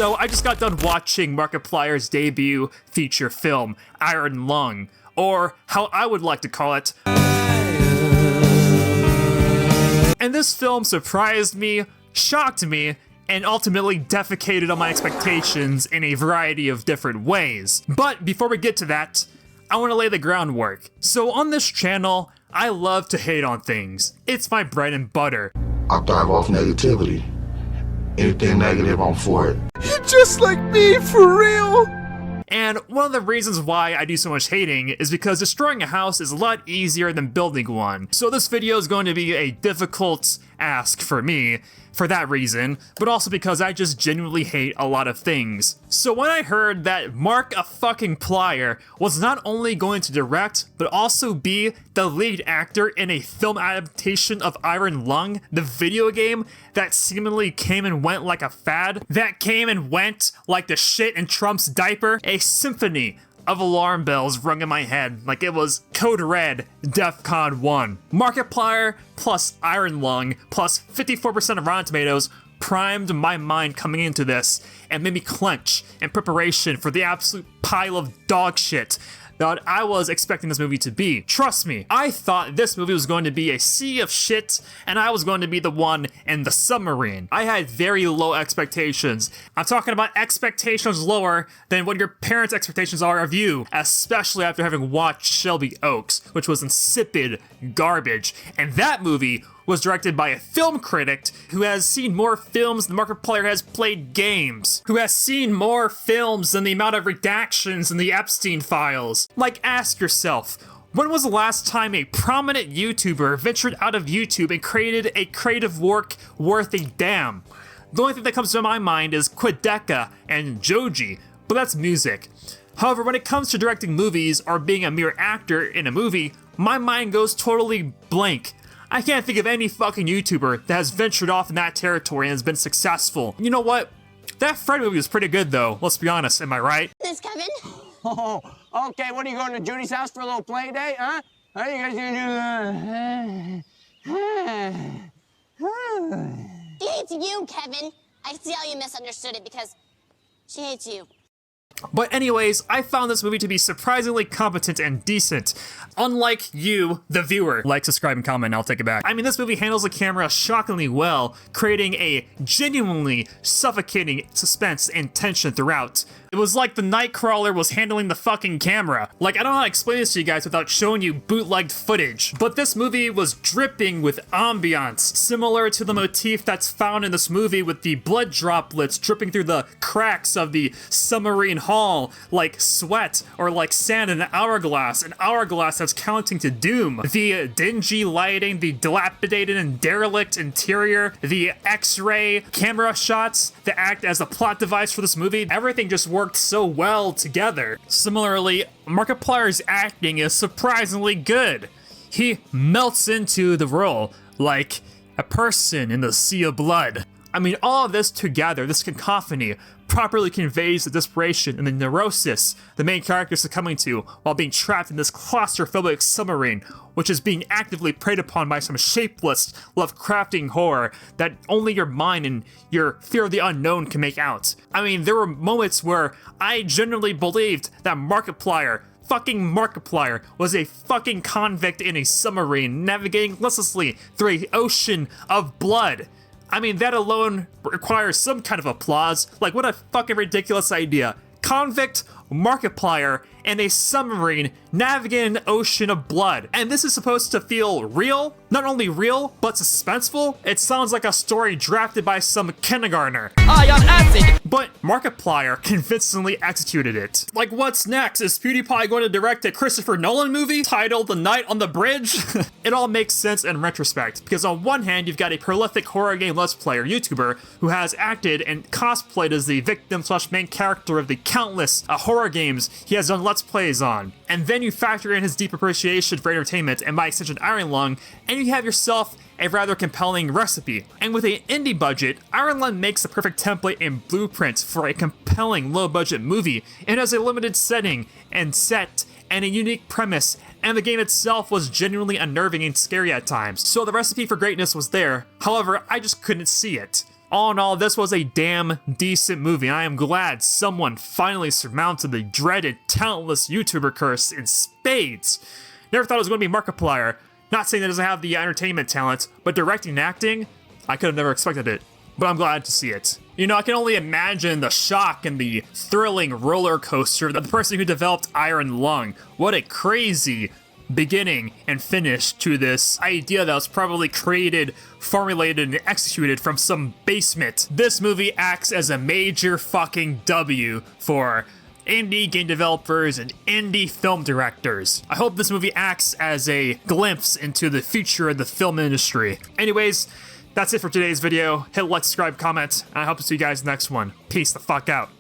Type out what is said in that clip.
So I just got done watching Markiplier's debut feature film, Iron Lung, or how I would like to call it. And this film surprised me, shocked me, and ultimately defecated on my expectations in a variety of different ways. But before we get to that, I want to lay the groundwork. So on this channel, I love to hate on things. It's my bread and butter. I thrive off negativity. Anything negative, I'm for it. You're just like me, for real! And one of the reasons why I do so much hating is because destroying a house is a lot easier than building one. So this video is going to be a difficult ask for me for that reason, but also because I just genuinely hate a lot of things. So when I heard that Markiplier was not only going to direct, but also be the lead actor in a film adaptation of Iron Lung, the video game that seemingly came and went like a fad, that came and went like the shit in Trump's diaper, a symphony of alarm bells rung in my head like it was Code Red DEFCON 1. Markiplier plus Iron Lung plus 54% of Rotten Tomatoes primed my mind coming into this and made me clench in preparation for the absolute pile of dog shit that I was expecting this movie to be. Trust me, I thought this movie was going to be a sea of shit and I was going to be the one in the submarine. I had very low expectations. I'm talking about expectations lower than what your parents' expectations are of you, especially after having watched Shelby Oaks, which was insipid garbage. And that movie was directed by a film critic who has seen more films than Markiplier has played games, who has seen more films than the amount of redactions in the Epstein files. Like, ask yourself, when was the last time a prominent YouTuber ventured out of YouTube and created a creative work worth a damn? The only thing that comes to my mind is Quedeca and Joji, but that's music. However, when it comes to directing movies or being a mere actor in a movie, my mind goes totally blank. I can't think of any fucking YouTuber that has ventured off in that territory and has been successful. You know what? That Fred movie was pretty good though, let's be honest, am I right? This, Kevin? Oh, okay, what are you going to Judy's house for a little play date, huh? Are you guys gonna do She hates you, Kevin. I see how you misunderstood it because she hates you. But anyways, I found this movie to be surprisingly competent and decent. Unlike you, the viewer. Like, subscribe, and comment, and I'll take it back. I mean, this movie handles the camera shockingly well, creating a genuinely suffocating suspense and tension throughout. It was like the Nightcrawler was handling the fucking camera. Like, I don't know how to explain this to you guys without showing you bootlegged footage. But this movie was dripping with ambiance, similar to the motif that's found in this movie with the blood droplets dripping through the cracks of the submarine hull, like sweat or like sand in an hourglass that's counting to doom. The dingy lighting, the dilapidated and derelict interior, the X-ray camera shots that act as a plot device for this movie, everything just worked so well together. Similarly, Markiplier's acting is surprisingly good. He melts into the role like a person in the sea of blood. I mean, all of this together, this cacophony, properly conveys the desperation and the neurosis the main character is succumbing to while being trapped in this claustrophobic submarine, which is being actively preyed upon by some shapeless, Lovecrafting horror that only your mind and your fear of the unknown can make out. I mean, there were moments where I genuinely believed that fucking Markiplier was a fucking convict in a submarine navigating listlessly through an ocean of blood. I mean, that alone requires some kind of applause. Like, what a fucking ridiculous idea. Convict, Markiplier, and a submarine navigating an ocean of blood. And this is supposed to feel real? Not only real, but suspenseful? It sounds like a story drafted by some kindergartner. I am acid! But Markiplier convincingly executed it. Like, what's next? Is PewDiePie going to direct a Christopher Nolan movie titled The Night on the Bridge? It all makes sense in retrospect, because on one hand, you've got a prolific horror game Let's Player YouTuber who has acted and cosplayed as the victim/main character of the countless horror games he has done Let's Plays on. And then you factor in his deep appreciation for entertainment and by extension Iron Lung, and you have yourself a rather compelling recipe. And with an indie budget, Iron Lung makes the perfect template and blueprint for a compelling low-budget movie. It has a limited setting and set and a unique premise, and the game itself was genuinely unnerving and scary at times. So the recipe for greatness was there, however, I just couldn't see it. All in all, this was a damn decent movie. I am glad someone finally surmounted the dreaded talentless YouTuber curse in spades. Never thought it was going to be Markiplier. Not saying that it doesn't have the entertainment talent, but directing and acting, I could have never expected it. But I'm glad to see it. You know, I can only imagine the shock and the thrilling roller coaster of the person who developed Iron Lung. What a crazy beginning and finish to this idea that was probably created, formulated, and executed from some basement. This movie acts as a major fucking W for indie game developers and indie film directors. I hope this movie acts as a glimpse into the future of the film industry. Anyways, that's it for today's video. Hit like, subscribe, comment, and I hope to see you guys in the next one. Peace the fuck out.